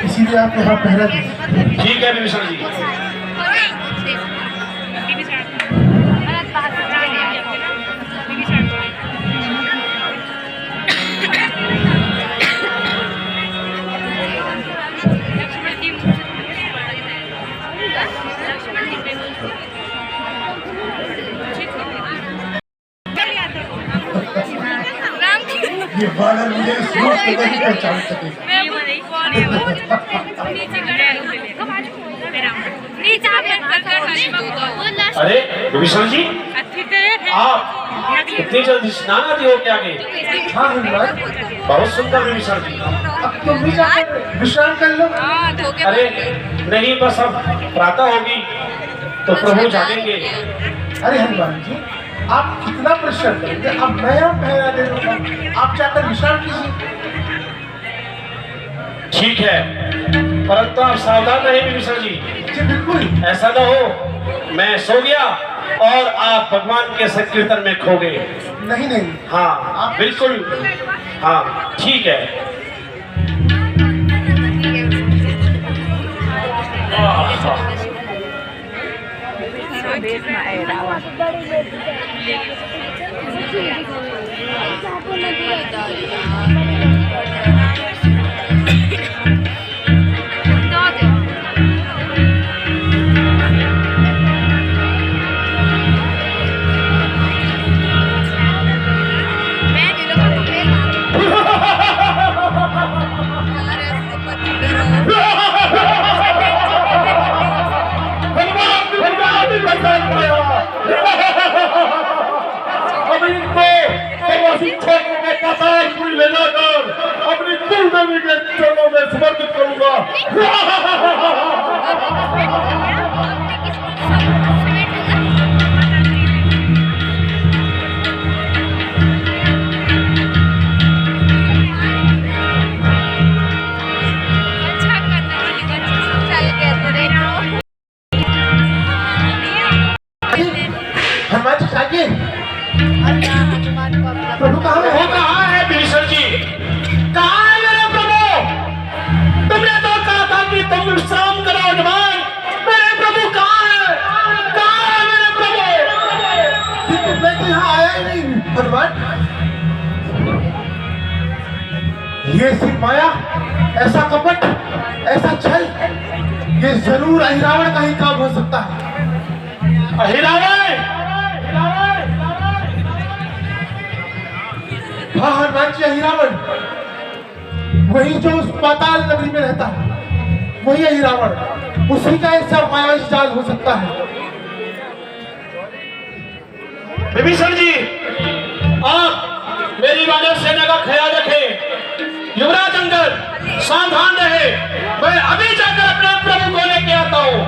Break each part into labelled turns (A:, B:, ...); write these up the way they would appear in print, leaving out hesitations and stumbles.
A: इसीलिए आप यहाँ पहरा दीजिए।
B: ठीक है विभीषण जी।
A: ये बानर मुझे इस रूप में नहीं पहचान सकेगा।
B: अरे विभीषण जी, आप इतनी जल्दी स्नान आदि हो के आगे?
A: हाँ हनुमान,
B: बहुत सुंदर विभीषण जी।
A: अब तुम भी जाकर विश्राम कर लो।
B: अरे नहीं, बस अब प्रातः होगी तो प्रभु जागेंगे।
A: अरे हनुमान जी, आप कितना परिश्रम करेंगे? अब मैं यहाँ पहरा दे दूंगा, आप जाकर विश्राम कीजिए।
B: ठीक है, परंतु आप सावधान रहे विभीषण जी।
A: जी बिल्कुल।
B: ऐसा न हो मैं सो गया और आप भगवान के संकीर्तन में खो गए।
A: नहीं नहीं।
B: हाँ बिल्कुल, हाँ ठीक है। अपनी कुल देवी के चरणों में समर्पित करूंगा।
A: हनुमान जी जागिए। प्रभु कहाँ है?
B: वो कहाँ है विभीषण जी? कहाँ है मेरे प्रभु? तुमने तो कहा था कि तुम विश्राम करो हनुमान। मेरे प्रभु कहाँ है? कहाँ है मेरे प्रभु?
A: मैं तो यहाँ आया ही नहीं हनुमान। ये सिर्फ माया, ऐसा कपट, ऐसा छल, ये जरूर अहिरावण का ही काम हो सकता है।
B: अहिरावण?
A: हाँ हनुमान जी, अहिरावण वही जो उस पाताल नगरी में रहता है, वही अहिरावण। उसी का ऐसा मायावी जाल हो सकता है।
B: विभीषण जी, आप मेरी वानर सेना का ख्याल रखें। युवराज अंगद सावधान रहे। मैं अभी जाकर अपने प्रभु को लेके आता हूँ।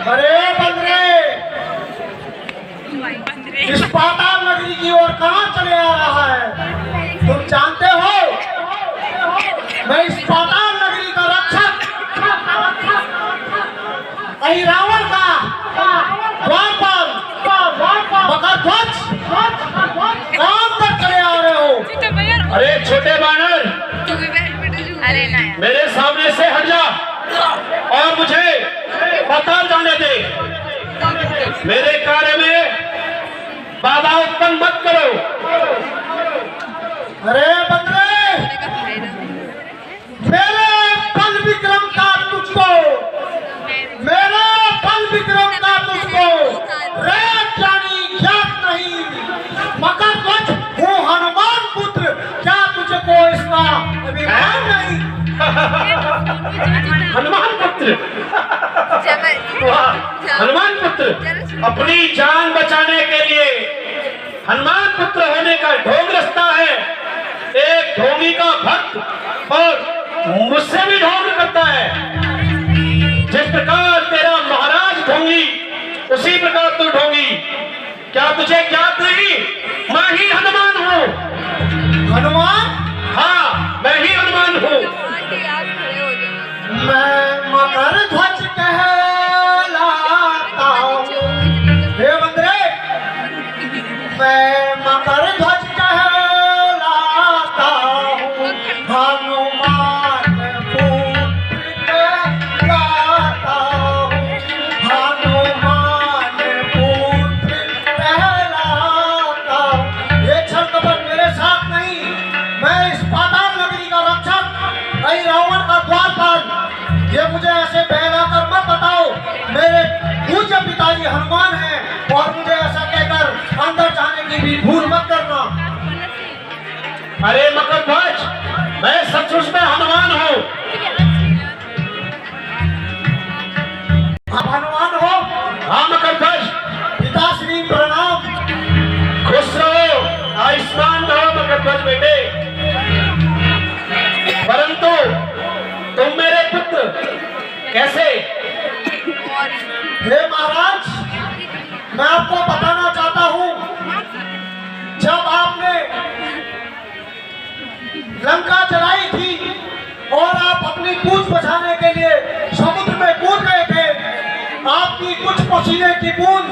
A: अरे बंदरे, इस पाताल नगरी की ओर कहाँ चले आ रहा है? तुम जानते हो मैं इस पाताल नगरी का रक्षक अहिरावण का द्वारपाल मकरध्वज काम पर चले आ रहे हो।
B: अरे छोटे बानर, मेरे सामने से हट जा और मुझे पाताल जाने दे। मेरे कार्य में बाधा उत्पन्न मत करो।
A: अरे बंदरे, मेरे बल विक्रम का तुझको, मेरे बल विक्रम का तुझको रेत जानी ज्ञात नहीं। मकरध्वज हूँ हनुमान पुत्र, क्या तुझको इसका अभिमान नहीं?
B: हनुमान पुत्र? हनुमान पुत्र, अपनी जान बचाने के लिए हनुमान पुत्र होने का ढोंग रचता है। एक ढोंगी का भक्त और मुझसे भी ढोंग करता है। जिस प्रकार तेरा महाराज ढोंगी, उसी प्रकार तू ढोंगी। क्या तुझे ज्ञात नहीं? मैं ही हनुमान हूँ।
A: हनुमान?
B: हाँ, मैं ही हनुमान हूँ।
A: मैं रावण का द्वारपाल, ये मुझे ऐसे बहलाकर मत बताओ। मेरे पूज्य पिताजी हनुमान हैं और मुझे ऐसा कहकर अंदर जाने की भी भूल मत करना।
B: अरे मकरध्वज, मैं सचमुच में हनुमान हूँ।
A: आप हनुमान हो?
B: हाँ मकरध्वज।
A: पिताश्री प्रणाम।
B: खुश रहो, आयुष्मान रहो मकरध्वज बेटे। परंतु तुम मेरे पुत्र कैसे?
A: हे महाराज, मैं आपको बताना चाहता हूँ, जब आपने लंका जलाई थी और आप अपनी पूंछ बचाने के लिए समुद्र में कूद गए थे, आपकी कुछ पसीने की बूंद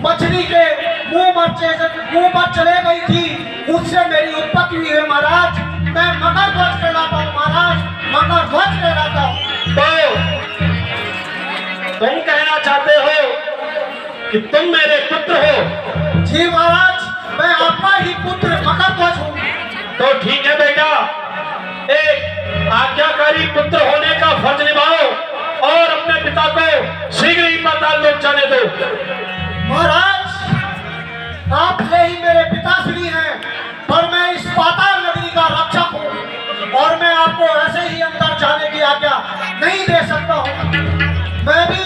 A: मछली के मुंह पर चले गई थी, उससे मेरी उत्पत्ति हुई है महाराज। मैं मकरध्वज कहलाता हूँ महाराज, मकरध्वज कहलाता हूँ।
B: तो तुम कहना चाहते हो कि तुम मेरे पुत्र हो?
A: जी महाराज, मैं आपका ही पुत्र मकरध्वज हूँ।
B: तो ठीक है बेटा, एक आज्ञाकारी पुत्र होने का फर्ज निभाओ और अपने पिता को शीघ्र ही पाताल लोक जाने दो।
A: महाराज, आप ही मेरे पिताश्री हैं, पर मैं इस पाताल नगरी का रक्षक हूँ और मैं आपको ऐसे ही अंदर जाने की आज्ञा नहीं दे सकता हूँ। मैं भी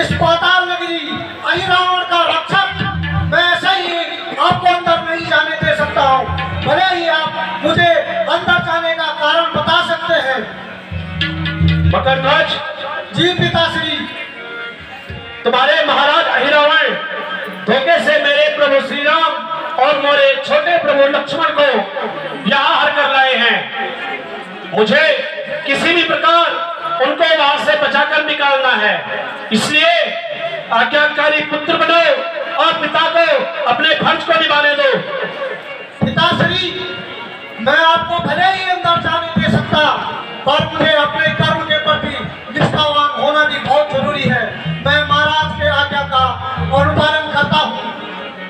A: इस पाताल नगरी अहिरावण का रक्षक, मैं ऐसे ही आपको अंदर नहीं जाने दे सकता हूँ। भले ही आप मुझे अंदर जाने का कारण बता सकते हैं।
B: मकरध्वज
A: जी पिताश्री।
B: तुम्हारे महाराज अहिरावण धोखे से मेरे प्रभु श्री राम और मेरे छोटे प्रभु लक्ष्मण को यहाँ हर कर लाए हैं। मुझे किसी भी प्रकार उनको वहां से बचाकर निकालना है, इसलिए आज्ञाकारी पुत्र बनो और पिता को अपने फर्ज को निभाने दो।
A: पिताश्री, मैं आपको भले ही अंदर जाने दे सकता, पर मुझे अपने कर्म के प्रति निष्ठावान होना भी बहुत जरूरी है। मैं महाराज के आज्ञा का अनुपालन करता हूँ।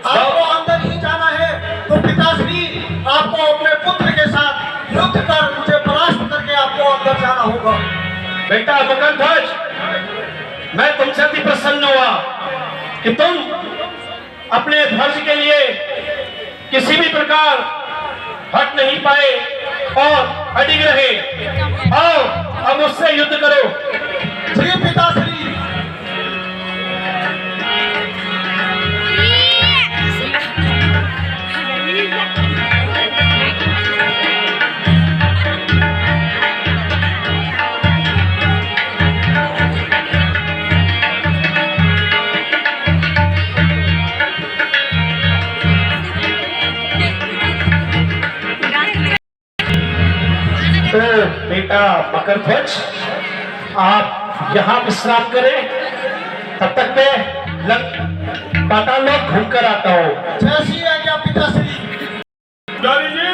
A: आपको अंदर ही जाना है तो पिताश्री, आपको अपने पुत्र के साथ युद्ध कर मुझे परास्त करके आपको अंदर जाना होगा।
B: बेटा मकरध्वज, मैं तुमसे अति प्रसन्न हुआ कि तुम अपने फर्ज के लिए किसी भी प्रकार हट नहीं पाए और अडिग रहे। आओ अब मुझसे युद्ध करो।
A: जी पिताश्री।
B: तो बेटा मकरध्वज, आप यहाँ विश्राम करें, तब तक मैं पाताल लोक घूम कर आता हूँ।
A: जैसी आज्ञा पिताश्री।
C: पुजारी जी,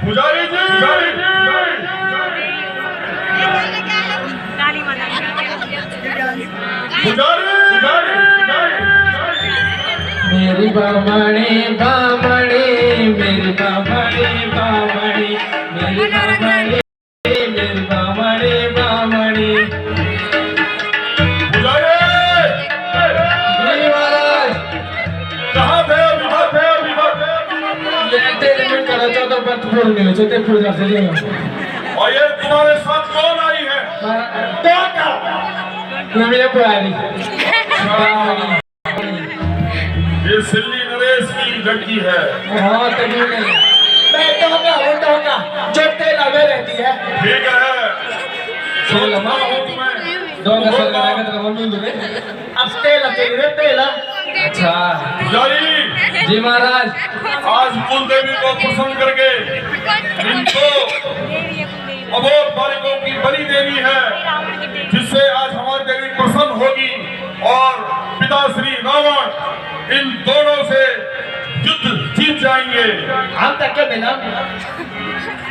C: पुजारी जी,
D: मेरी बामणी बामणी, मेरी बामणी बामणी, मेरी बामणी, मेरी बामणी बामणी।
C: पुजारी
D: जी महाराज,
C: कहाँ थे? विभाग थे, विभाग थे।
D: ये तेरे में करा चौथा बर्थ पूर्ण नहीं हो चौथे पूर्ण कर दे।
C: और ये तुम्हारे साथ कौन आई है?
D: तो क्या? मेरी पुरानी
C: ये सिल्ली नरेश की लड़की है।
D: हाँ तभी नहीं
A: मैं तो होगा जो तेल लगे रहती है।
C: ठीक है,
D: सोलमा
C: हूँ तुम्हें।
D: दो नसल लगाएगा तो मम्मी दूंगे।
A: अब तेल तेल तेल।
D: अच्छा
C: पुजारी
D: जी महाराज,
C: आज कुल देवी को प्रसन्न करके इनको अबोध बालिकों की बलि देनी है, जिससे आज हमारी देवी प्रसन्न होगी और पिता श्री रावण इन दोनों से युद्ध जीत जाएंगे।
A: हम तक के बिना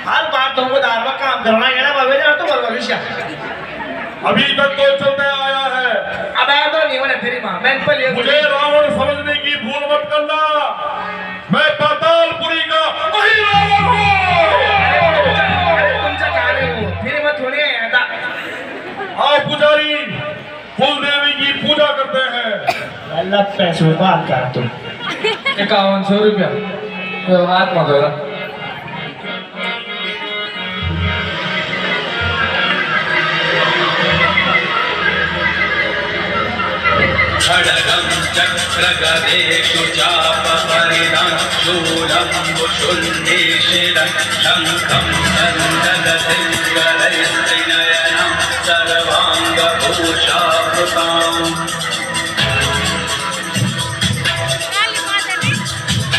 A: हर बार तुमको दारवा काम करना है ना बाबे ना तो भविष्य
C: अभी तक तो चलते आया है।
A: अब आया तो नहीं होने फिर मां मैं पर ले
C: मुझे रावण समझने की भूल मत करना, मैं पातालपुरी का वही रावण हूँ।
A: लग पैसे में बात कर तुम
D: 5100 रुपया तो हाथ मत धोरा
E: खड्गं चक्रगदेषु चापपरिदं शूलं मुषुल्लेशिरं शङ्खं सन्दगतिर्गलैस्त्रिनयनं सर्वाङ्गभूषावृताम्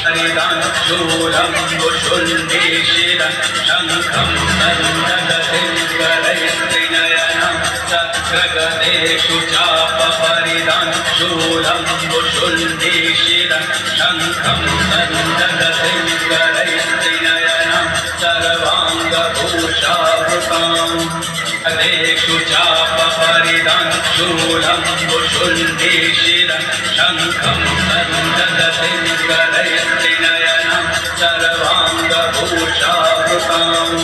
E: परिदं शूलं मुषुल्लेशिरं शङ्खं सन्दगतिर्गलैस्त्रिनयनं चक्रगदेषु चापपरिदं शूलं मुषुल्लेशिरं शङ्खं सन्दगतिर्गलैस्त्रिनयनं सर्वाङ्गभूषावृताम् गदेषु चापपरिदं शूलं मुषुल्लेशिरं शङ्खं सन्दगतिर्गलैस्त्रिनयनं सर्वाङ्गभूषावृताम्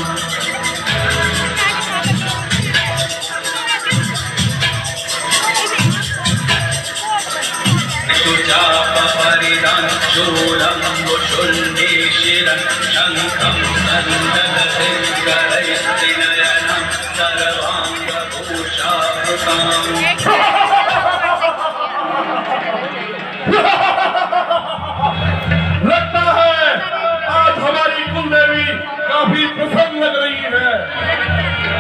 E: चापपरिदं शूलं मुषुल्लेशिरं शङ्खं सन्दगतिर्गलैस्त्रिनयनं सर्वाङ्गभूषावृताम्
C: लगता है आज हमारी कुलदेवी काफी प्रसन्न लग रही है।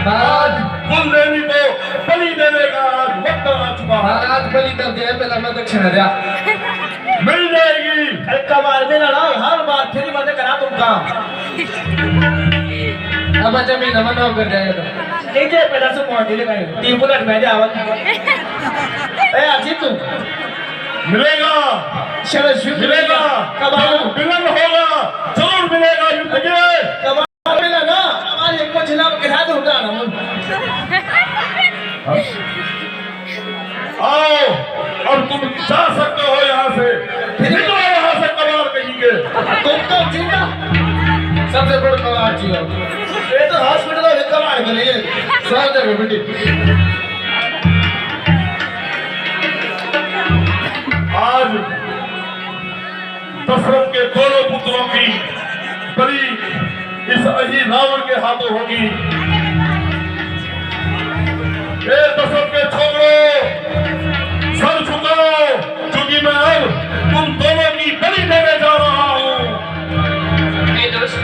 D: महाराज
C: कुलदेवी को बलि देने का आज वक्त आ चुका है।
D: महाराज बलि कर दिया पहला मैं दक्षिणा दिया
C: मिल जाएगी।
A: अरे कमाल में ना हर बार फिर मत करा तुम काम
D: अब जमीन हम नौ कर जाएगा तो
A: नीचे पैदा से पहुंच दिले टीम बुलेट में जावल ए अजीत तू
C: मिलेगा
A: चलो
C: मिलेगा
A: कमाल
C: मिलन होगा जरूर मिलेगा युद्ध के।
A: कमाल में ना हमारे एक को जिला के साथ उठा ना
C: आओ अब तुम जा सकते हो यहाँ से। निकलो यहाँ से कबाड़ कहेंगे।
A: तुम तो जिंदा
D: सबसे बड़ा कवाड़ जी हो
A: ये तो हॉस्पिटल में कमाल कर लिए
D: सब जगह बेटी
C: आज दशरथ के दोनों पुत्रों की बलि इस अही रावण के हाथों होगी। ये दशरथ के छोड़ो सर झुकाओ क्योंकि मैं अब तुम दोनों की बलि देने जा रहा हूँ।
F: ये दोस्त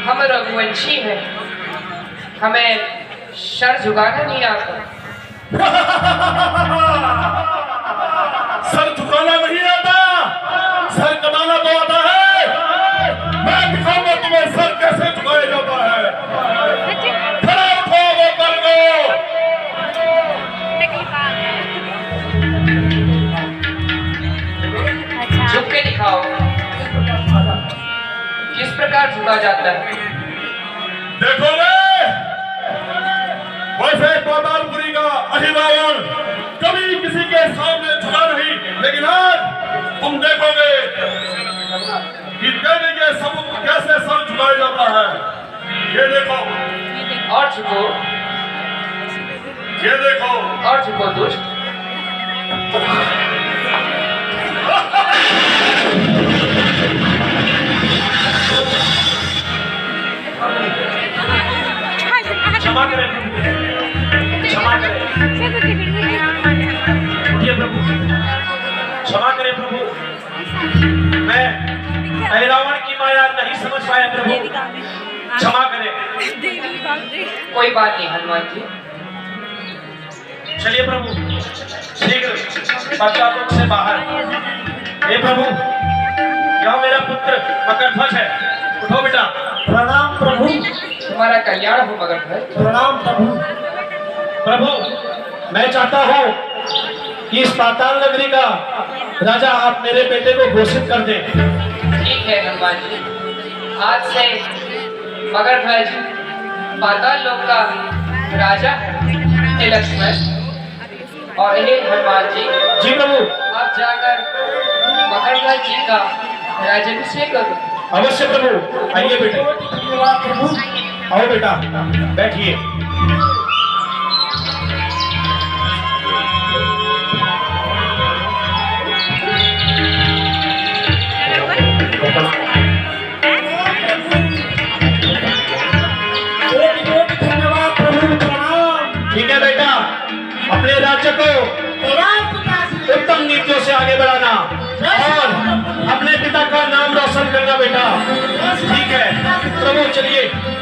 F: हम रघुवंशी हैं, हमें सर झुकाना नहीं आता।
C: सर झुकाना नहीं आता, सर कटाना तो आता है। मैं दिखाऊंगा तुम्हें सर कैसे झुकाया जाता है। खड़े उठो वो कर दो।
F: झुक के दिखाओ किस प्रकार झुका जाता है।
C: देखो रे, वैसे पातालपुरी का अहिरावण कभी किसी के सामने झुका नहीं, लेकिन आज तुम देखोगे कि देवी के सबूत कैसे सर झुकाया जाता है। ये देखो,
F: और झुको,
C: ये देखो।
F: और झुको दुष्ट।
B: क्षमा करें, क्षमा करें, ये प्रभु, क्षमा करें प्रभु। मैं रावण की माया नहीं समझ पाया प्रभु, क्षमा करें।
F: कोई बात नहीं हनुमान जी।
B: चलिए प्रभु, शीघ्र पश्चातोक से बाहर। हे प्रभु, यह मेरा पुत्र मकरध्वज है, उठो बेटा।
A: प्रणाम प्रभु।
F: तुम्हारा कल्याण हो मगरध्वज।
A: प्रणाम प्रभु।
B: प्रभु, मैं चाहता हूँ कि इस पाताल नगरी का राजा आप मेरे बेटे को घोषित कर दें।
F: ठीक है हनुमान जी, आज से मगरध्वज पाताल लोक का राजा है। हे लक्ष्मण और हे हनुमान जी,
B: जी प्रभु,
F: आप जाकर मगरध्वज जी का राज्याभिषेक करो।
B: अवश्य प्रभु। आइए बेटे,
A: प्रभु।
B: आओ बेटा, बैठिए। राज्य को
A: तेरा पिता श्री
B: उत्तम नीतियों से आगे बढ़ाना और अपने पिता का नाम रोशन करना बेटा। ठीक है प्रभु, चलिए।